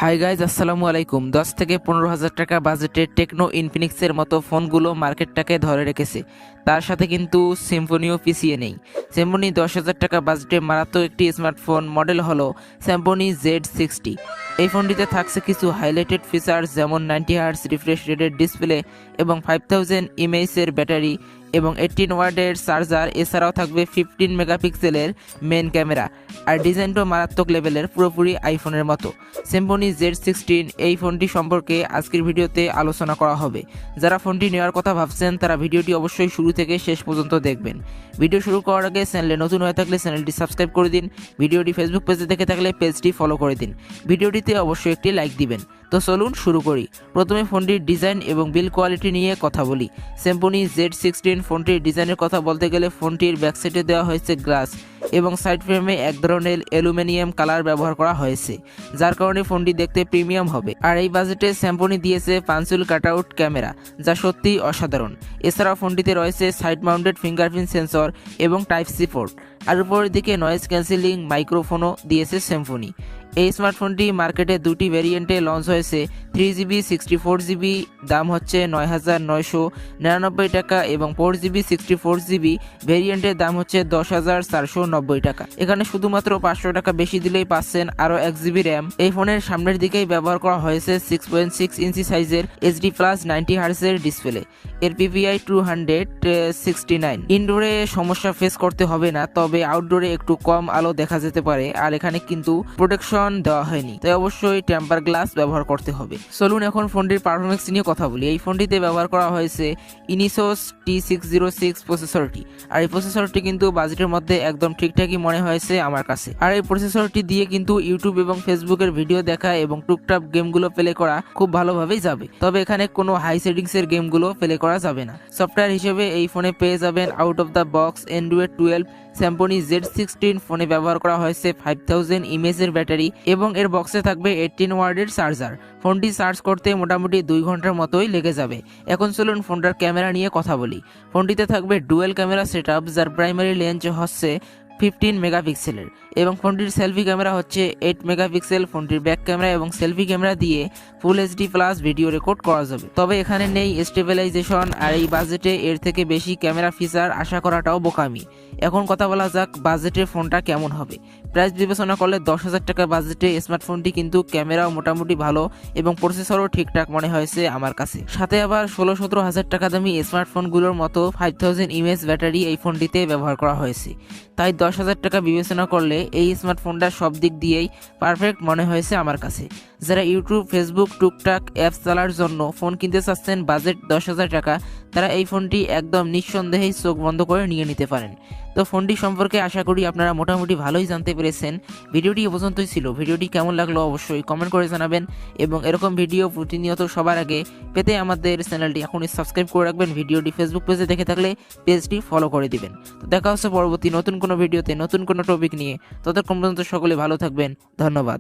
Hi guys, আসসালামু আলাইকুম। 10 থেকে 15,000 টাকা বাজেটে টেকনো ইনফিনিক্সের মতো ফোনগুলো মার্কেটটাকে ধরে রেখেছে। তার সাথে কিন্তু সিম্ফনিও পিছিয়ে নেই। সিম্ফনি 10,000 টাকা বাজেটে মারাত্মক একটি স্মার্টফোন মডেল হলো সিম্ফনি Z60। এই ফোনটিতে থাকছে কিছু হাইলাইটেড ফিচার্স যেমন 90 হার্টজ রিফ্রেশ রেটের ডিসপ্লে এবং 5000 এমএএইচের ব্যাটারি এবং 18 ওয়াটের চার্জার। এছাড়াও থাকবে 15 মেগাপিক্সেলের মেন ক্যামেরা। আর ডিজাইনটাও মারাত্মক লেভেলের, পুরোপুরি আইফোনের মতো। সিম্ফনি Z16 এই ফোনটি সম্পর্কে আজকের ভিডিওতে আলোচনা করা হবে। যারা ফোনটি নেওয়ার কথা ভাবছেন তারা ভিডিওটি অবশ্যই শুরু থেকে শেষ পর্যন্ত দেখবেন। ভিডিও শুরু করার আগে চ্যানেলে নতুন হয়ে থাকলে চ্যানেলটি সাবস্ক্রাইব করে দিন। ভিডিওটি ফেসবুক পেজে দেখে থাকলে পেজটি ফলো করে দিন। ভিডিওটিতে অবশ্যই একটি লাইক দিবেন। তো চলুন শুরু করি। প্রথমে ফোনটির ডিজাইন এবং বিল্ড কোয়ালিটি নিয়ে কথা বলি। সিম্ফনি Z16 ফোনটির ডিজাইনের কথা বলতে গেলে ফোনটির ব্যাকসাইডে দেওয়া হয়েছে গ্লাস এবং সাইড ফ্রেমে এক ধরনের অ্যালুমিনিয়াম কালার ব্যবহার করা হয়েছে, যার কারণে ফোনটি দেখতে প্রিমিয়াম হবে। আর এই বাজেটে সিম্ফনি দিয়েছে পাঞ্চুল কাটআউট ক্যামেরা, যা সত্যিই অসাধারণ। এছাড়াও ফোনটিতে রয়েছে সাইড মাউন্টেড ফিঙ্গারপ্রিন্ট সেন্সর এবং টাইপ সি পোর্ট। আর উপরের দিকে নয়েজ ক্যান্সেলিং মাইক্রোফোনও দিয়েছে সিম্ফনি। এই স্মার্টফোনটি মার্কেটে দুটি ভেরিয়েন্টে লঞ্চ হয়েছে। 3GB 64GB দাম হচ্ছে 9,999 টাকা এবং 4GB 64GB ভেরিয়েন্টের দাম হচ্ছে 10,490 টাকা। এখানে শুধুমাত্র 500 টাকা বেশি দিলেই পাচ্ছেন আরও 1GB র্যাম। এই ফোনের সামনের দিকেই ব্যবহার করা হয়েছে 6.6 ইঞ্চি সাইজের HD+ 90 হার্টজের ডিসপ্লে। এর PPI 269। ইনডোরে সমস্যা ফেস করতে হবে না, তবে আউটডোরে একটু কম আলো দেখা যেতে পারে। আর এখানে কিন্তু প্রোটেকশন দেওয়া হয়নি, তাই অবশ্যই টেম্পার গ্লাস ব্যবহার করতে হবে। চলুন এখন ফোনটির পারফরমেন্স নিয়ে কথা বলি। এই ফোনটিতে ব্যবহার করা হয়েছে ইনিসোস T606 প্রসেসরটি। আর এই প্রসেসরটি কিন্তু বাজেটের মধ্যে একদম ঠিকঠাকই মনে হয়েছে আমার কাছে। আর এই প্রসেসরটি দিয়ে কিন্তু ইউটিউব এবং ফেসবুকের ভিডিও দেখা এবং টুকটাক গেমগুলো প্লে করা খুব ভালোভাবেই যাবে। তবে এখানে কোনো হাই সেটিংসের গেমগুলো প্লে করা যাবে না। সফটওয়্যার হিসেবে এই ফোনে পেয়ে যাবেন out of the box Android 12। Symphony Z16 ফোনে ব্যবহার করা হয়েছে 5000 এমএএইচের ব্যাটারি এবং এর বক্সে থাকবে 18 ওয়াটের চার্জার। ফোনটি চার্জ করতে মোটামুটি 2 ঘন্টার মতোই লেগে যাবে। এখন চলুন ফোনটার ক্যামেরা নিয়ে কথা বলি। ফোনটিতে থাকবে ডুয়েল ক্যামেরা সেটআপ, যার প্রাইমারি লেন্স হচ্ছে 15 মেগাপিক্সেলের এবং ফোনটির সেলফি ক্যামেরা হচ্ছে 8 মেগাপিক্সেল। ফোনটির ব্যাক ক্যামেরা এবং সেলফি ক্যামেরা দিয়ে ফুল HD+ ভিডিও রেকর্ড করা যাবে। তবে এখানে নেই স্টেবিলাইজেশন। আর এই বাজেটে এর থেকে বেশি ক্যামেরা ফিচার আশা করাটাও বোকামি। এখন কথা বলা যাক বাজেটে ফোনটা কেমন হবে। প্রাইস বিবেচনা করলে 10,000 টাকা বাজেটে স্মার্টফোনটি কিন্তু ক্যামেরাও মোটামুটি ভালো এবং প্রসেসরও ঠিকঠাক মনে হয়েছে আমার কাছে। সাথে আবার 16-17 হাজার টাকা দামি স্মার্টফোনগুলোর মতো 5000 এমএএইচ ব্যাটারি এই ফোনটিতে ব্যবহার করা হয়েছে। তাই 10,000 টাকা বিবেচনা করলে এই স্মার্টফোনটা সব দিক দিয়েই পারফেক্ট মনে হয়েছে আমার কাছে। যারা ইউটিউব, ফেসবুক, টুকটাক অ্যাপস চালার জন্য ফোন কিনতে চাচ্ছেন, বাজেট 10,000 টাকা, তারা এই ফোনটি একদম নিঃসন্দেহেই চোখ বন্ধ করে নিয়ে নিতে পারেন। তো ফোনটি সম্পর্কে আশা করি আপনারা মোটামুটি ভালোই জানতে পেরেছেন। ভিডিওটি এ পর্যন্তই ছিল। ভিডিওটি কেমন লাগলো অবশ্যই কমেন্ট করে জানাবেন এবং এরকম ভিডিও প্রতিনিয়ত সবার আগে পেতে আমাদের চ্যানেলটি এখনই সাবস্ক্রাইব করে রাখবেন। ভিডিওটি ফেসবুক পেজে দেখে থাকলে পেজটি ফলো করে দিবেন। তো দেখা হচ্ছে পরবর্তী নতুন কোনো ভিডিওতে নতুন কোনো টপিক নিয়ে। ততক্ষণ পর্যন্ত সকলে ভালো থাকবেন। ধন্যবাদ।